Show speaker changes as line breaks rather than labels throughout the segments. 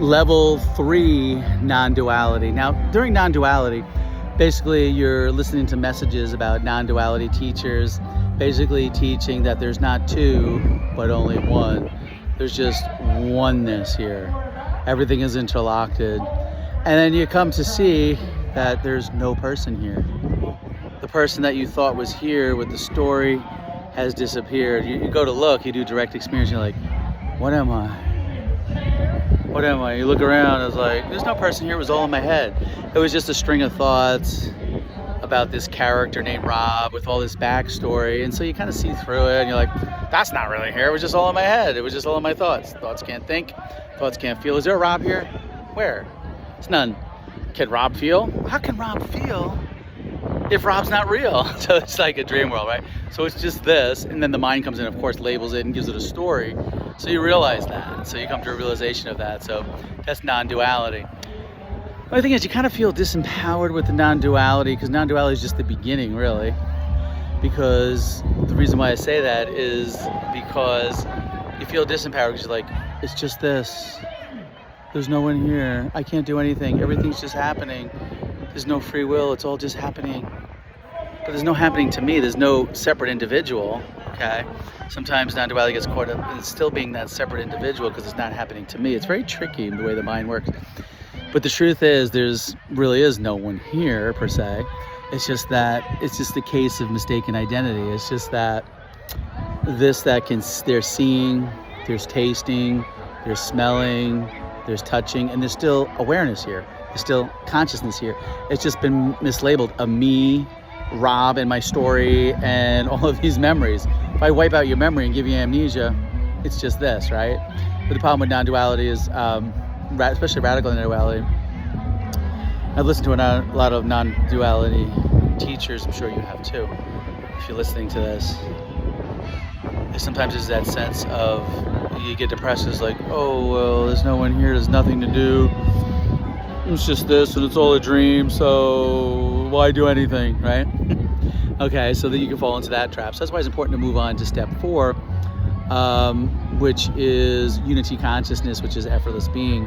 Level 3 non-duality. Now, during non-duality, basically you're listening to messages about non-duality teachers, basically teaching that there's not two, but only one. There's just oneness here. Everything is interlocked. And then you come to see that there's no person here. The person that you thought was here with the story has disappeared. You go to look, you do direct experience, you're like, what am I? What am I? You look around, it's like, there's no person here, it was all in my head. It was just a string of thoughts about this character named Rob with all this backstory. And so you kind of see through it and you're like, that's not really here, it was just all in my head. It was just all in my thoughts. Thoughts can't think, thoughts can't feel. Is there a Rob here? Where? It's none. Can Rob feel? How can Rob feel if Rob's not real? So it's like a dream world, right? So it's just this, and then the mind comes in, of course, labels it and gives it a story. So you realize that. So you come to a realization of that. So that's non-duality. The only thing is you kind of feel disempowered with the non-duality, because non-duality is just the beginning, really. Because the reason why I say that is because you feel disempowered because you're like, it's just this. There's no one here. I can't do anything. Everything's just happening. There's no free will. It's all just happening. But there's no happening to me. There's no separate individual, okay? Sometimes non-duality gets caught up in still being that separate individual because it's not happening to me. It's very tricky in the way the mind works. But the truth is, there's really is no one here, per se. It's just that, it's just a case of mistaken identity. It's just that there's seeing, there's tasting, there's smelling, there's touching, and there's still awareness here. There's still consciousness here. It's just been mislabeled a me, Rob, and my story, and all of these memories. If I wipe out your memory and give you amnesia, it's just this, right? But the problem with non-duality is, especially radical non-duality, I've listened to a lot of non-duality teachers, I'm sure you have too, if you're listening to this. Sometimes there's that sense of, you get depressed, it's like, oh, well, there's no one here, there's nothing to do. It's just this, and it's all a dream, so why do anything, right? Okay, so that you can fall into that trap. So that's why it's important to move on to step 4, which is unity consciousness, which is effortless being.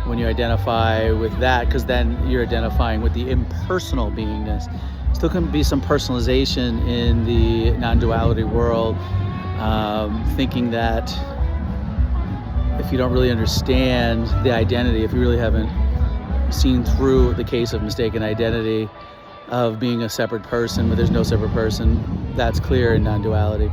When you identify with that, because then you're identifying with the impersonal beingness. Still can be some personalization in the non-duality world, thinking that if you don't really understand the identity, if you really haven't seen through the case of mistaken identity of being a separate person, but there's no separate person, that's clear in non-duality.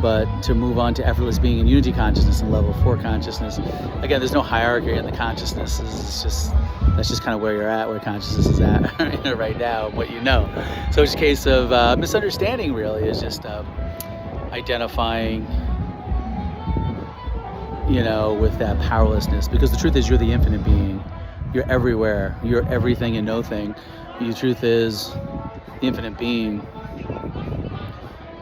But to move on to effortless being and unity consciousness and level 4 consciousness, again, there's no hierarchy in the consciousness. That's just kind of where you're at, where consciousness is at right now, what you know. So it's a case of misunderstanding, really. Is just identifying, with that powerlessness. Because the truth is, you're the infinite being. You're everywhere. You're everything and nothing. The truth is, the infinite being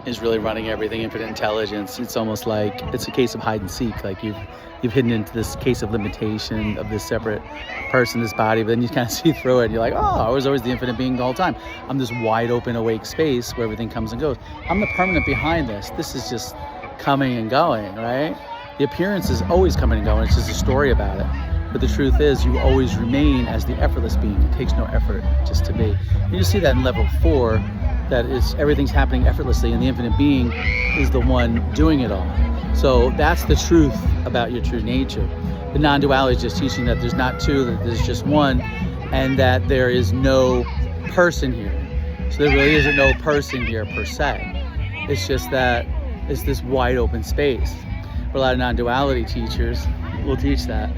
is really running everything, infinite intelligence. It's almost like it's a case of hide and seek. Like you've hidden into this case of limitation of this separate person, this body, but then you kind of see through it and you're like, oh, I was always the infinite being the whole time. I'm this wide open, awake space where everything comes and goes. I'm the permanent behind this. This is just coming and going, right? The appearance is always coming and going. It's just a story about it. But the truth is, you always remain as the effortless being. It takes no effort just to be. And you see that in level 4, that is, everything's happening effortlessly, and the infinite being is the one doing it all. So that's the truth about your true nature. The non-duality is just teaching that there's not two, that there's just one, and that there is no person here. So there really isn't no person here per se. It's just that it's this wide open space. A lot of non-duality teachers will teach that.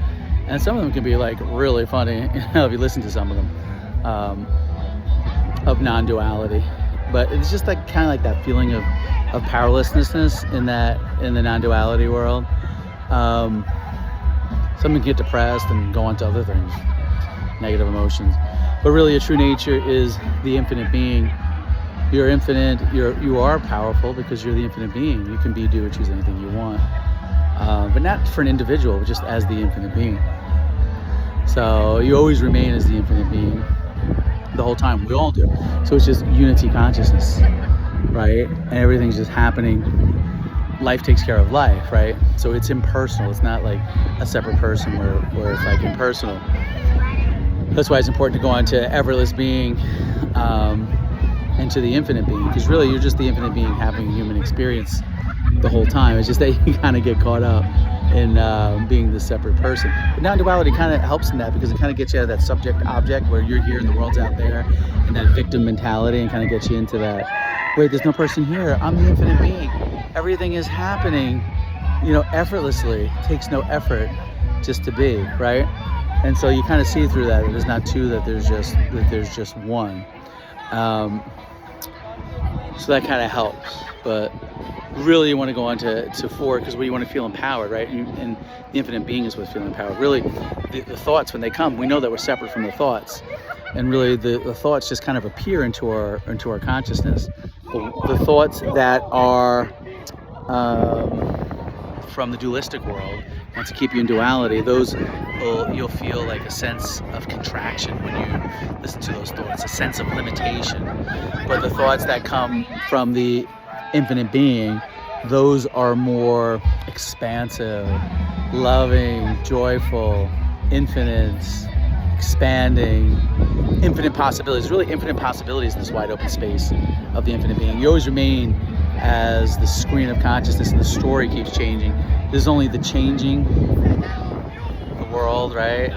And some of them can be like really funny, if you listen to some of them, of non-duality. But it's just like kind of like that feeling of powerlessness in the non-duality world. Some can get depressed and go on to other things, negative emotions. But really, your true nature is the infinite being. You're infinite. You are powerful because you're the infinite being. You can do or choose anything you want. But not for an individual, but just as the infinite being. So you always remain as the infinite being the whole time. We all do. So it's just unity consciousness, right? And everything's just happening life takes care of life, right? So it's impersonal. It's not like a separate person where it's like impersonal. That's why it's important to go on to effortless being and to the infinite being, because really you're just the infinite being having a human experience the whole time. It's just that you kind of get caught up in being this separate person. But non-duality kind of helps in that, because it kind of gets you out of that subject-object where you're here and the world's out there, and that victim mentality, and kind of gets you into that, wait, there's no person here, I'm the infinite being. Everything is happening, effortlessly. It takes no effort just to be, right? And so you kind of see through that there's not two, that there's just one. So that kind of helps. But really you want to go on to four, because you want to feel empowered, right? And the infinite being is what's feeling empowered. Really, the thoughts, when they come, we know that we're separate from the thoughts. And really the thoughts just kind of appear into our consciousness. The thoughts that are from the dualistic world, want to keep you in duality, you'll feel like a sense of contraction when you listen to those thoughts, a sense of limitation. But the thoughts that come from the infinite being, those are more expansive, loving, joyful, infinite, expanding, infinite possibilities. Really infinite possibilities in this wide open space of the infinite being. You always remain as the screen of consciousness, and the story keeps changing. There's only the changing, the world, right?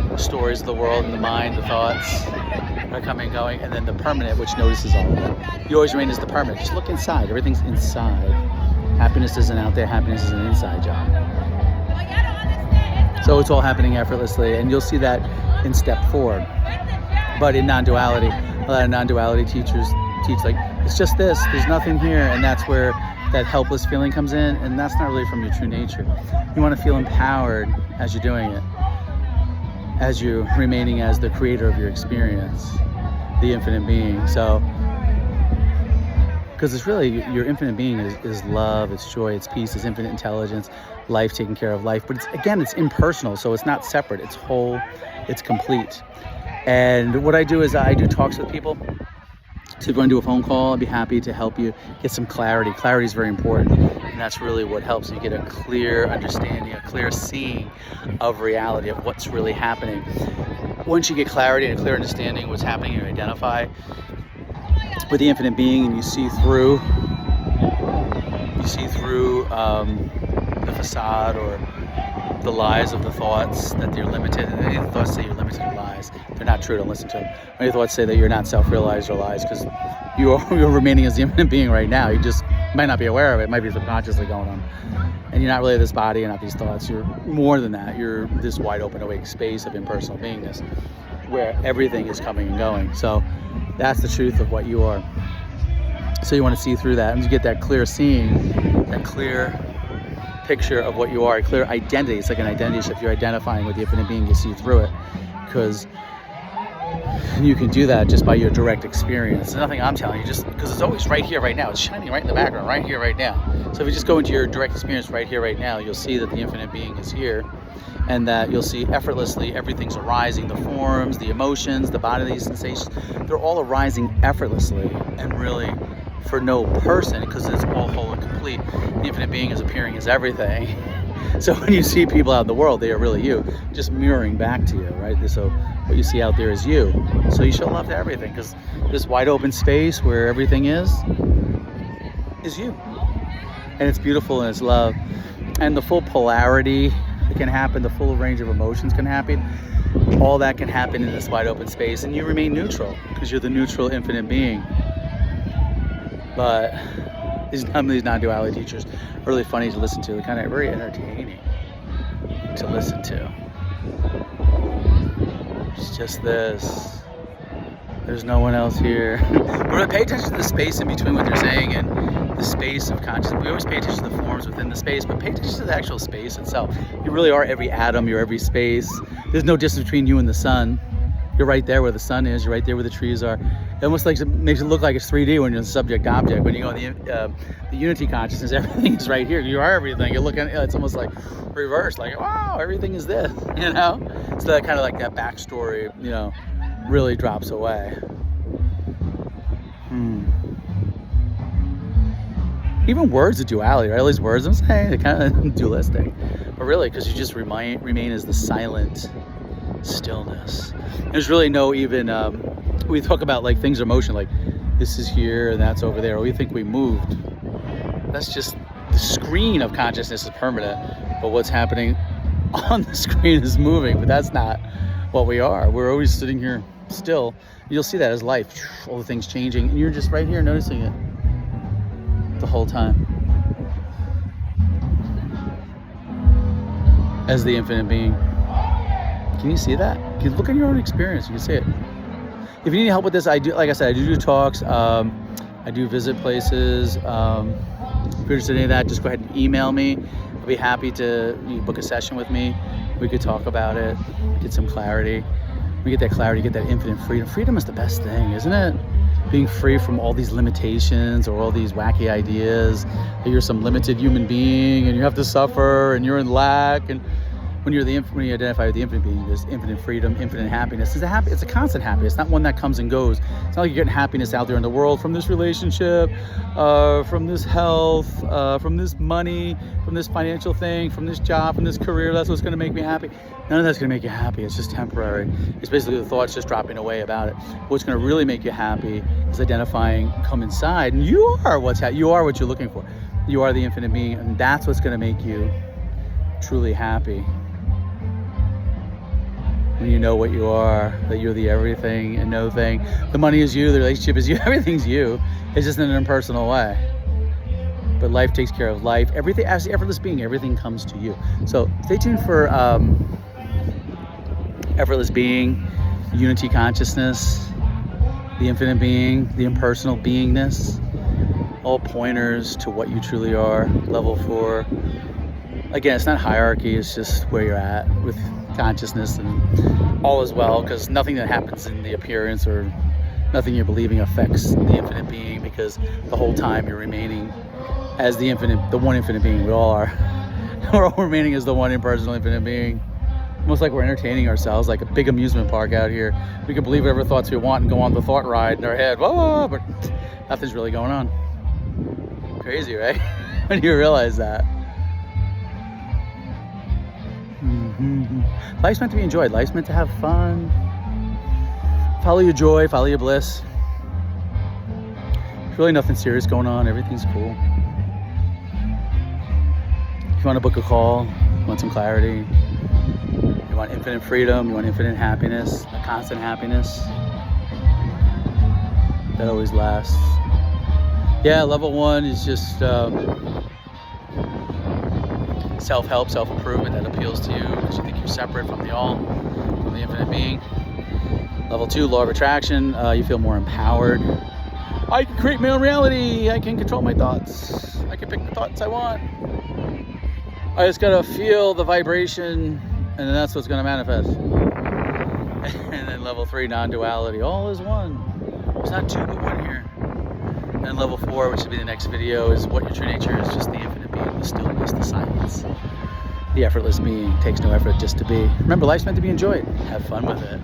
The stories of the world and the mind, the thoughts are coming and going, and then the permanent, which notices all of that. You always remain as the permanent. Just look inside. Everything's inside. Happiness isn't out there. Happiness is an inside job. So it's all happening effortlessly, and you'll see that in step 4. But in non-duality, a lot of non-duality teachers teach like, it's just this, there's nothing here, and that's where that helpless feeling comes in, and that's not really from your true nature. You want to feel empowered as you're doing it, as you're remaining as the creator of your experience, the infinite being. So, because it's really, your infinite being is love, it's joy, it's peace, it's infinite intelligence, life taking care of life. But it's impersonal, so it's not separate, it's whole, it's complete. And what I do is I do talks with people. So if you want to do a phone call, I'd be happy to help you get some clarity. Clarity is very important, and that's really what helps you get a clear understanding, a clear seeing of reality, of what's really happening. Once you get clarity and a clear understanding of what's happening, you identify with the infinite being, and you see through the facade or the lies of the thoughts, that they're limited. And any of the thoughts say you're limited are lies. They're not true, don't listen to them. Any thoughts say that you're not self-realized are lies, because you're remaining as the infinite being right now. You just might not be aware of it. It might be subconsciously going on. And you're not really this body, you're not these thoughts. You're more than that. You're this wide open, awake space of impersonal beingness where everything is coming and going. So that's the truth of what you are. So you want to see through that, and you get that clear seeing, that clear picture of what you are, a clear identity. It's like an identity shift. You're identifying with the infinite being, you see through it, because you can do that just by your direct experience. It's nothing I'm telling you, just because it's always right here, right now. It's shining right in the background, right here, right now. So if you just go into your direct experience right here, right now, you'll see that the infinite being is here, and that you'll see effortlessly everything's arising. The forms, the emotions, the bodily sensations, they're all arising effortlessly, and really for no person, because it's all whole and complete. The infinite being is appearing as everything. So when you see people out in the world, they are really you, just mirroring back to you, right? So what you see out there is you. So you show love to everything, because this wide open space where everything is you. And it's beautiful, and it's love. And the full polarity that can happen, the full range of emotions can happen. All that can happen in this wide open space, and you remain neutral, because you're the neutral infinite being. But some of these non-duality teachers are really funny to listen to. They're kind of very entertaining to listen to. It's just this. There's no one else here. But pay attention to the space in between what they're saying and the space of consciousness. We always pay attention to the forms within the space, but pay attention to the actual space itself. You really are every atom, you're every space. There's no distance between you and the sun. You're right there where the sun is, you're right there where the trees are. It almost makes it look like it's 3D when you're in subject-object. When you go in the unity consciousness, everything is right here. You are everything. You're looking, it's almost like reverse, like, wow, everything is this, you know? So that kind of like that backstory, really drops away. Even words of duality, right? All these words I'm saying, they're kind of dualistic. But really, because you just remain as the silent stillness. There's really no even, we talk about like things are motion, like this is here and that's over there. We think we moved. That's just the screen of consciousness is permanent, but what's happening on the screen is moving, but that's not what we are. We're always sitting here still. You'll see that as life, all the things changing, and you're just right here noticing it the whole time as the infinite being. Can you see that? You can look at your own experience. You can see it. If you need help with this, I do. Like I said, I do talks. I do visit places. If you're interested in any of that, just go ahead and email me. I'll be happy to book a session with me. We could talk about it, get some clarity. We get that clarity, get that infinite freedom. Freedom is the best thing, isn't it? Being free from all these limitations or all these wacky ideas that you're some limited human being and you have to suffer and you're in lack. And when you identify with the infinite being, there's infinite freedom, infinite happiness. It's a constant happiness, not one that comes and goes. It's not like you're getting happiness out there in the world from this relationship, from this health, from this money, from this financial thing, from this job, from this career. That's what's going to make me happy. None of that's going to make you happy. It's just temporary. It's basically the thoughts just dropping away about it. What's going to really make you happy is identifying, come inside, and you are what you're looking for. You are the infinite being, and that's what's going to make you truly happy. When you know what you are, that you're the everything and no thing. The money is you, the relationship is you, everyth's you. It's just in an impersonal way. But life takes care of life. Everything, as the effortless being, everything comes to you. So stay tuned for effortless being, unity consciousness, the infinite being, the impersonal beingness. All pointers to what you truly are. Level 4. Again, it's not hierarchy, it's just where you're at with consciousness, and all is well, because nothing that happens in the appearance or nothing you're believing affects the infinite being, because the whole time you're remaining as the one infinite being. We all are. We're all remaining as the one impersonal infinite being. Almost like we're entertaining ourselves, like a big amusement park out here. We can believe whatever thoughts we want and go on the thought ride in our head. Whoa, but nothing's really going on. Crazy, right? When you realize that. Life's meant to be enjoyed. Life's meant to have fun. Follow your joy, follow your bliss. There's really nothing serious going on. Everything's cool. If you want to book a call, you want some clarity, you want infinite freedom, you want infinite happiness, a constant happiness that always lasts. Yeah, level 1 is just self-help, self-improvement that appeals to you because you think you're separate from the all, from the infinite being. Level 2, law of attraction, you feel more empowered. I can create my own reality. I can control my thoughts. I can pick the thoughts I want. I just gotta feel the vibration, and then that's what's gonna manifest. And then level 3, non-duality, all is one. There's not two but one here. And level 4, which should be the next video, is what your true nature is, just the infinite being, the stillness, the silence. The effortless being takes no effort just to be. Remember, life's meant to be enjoyed. Have fun with it.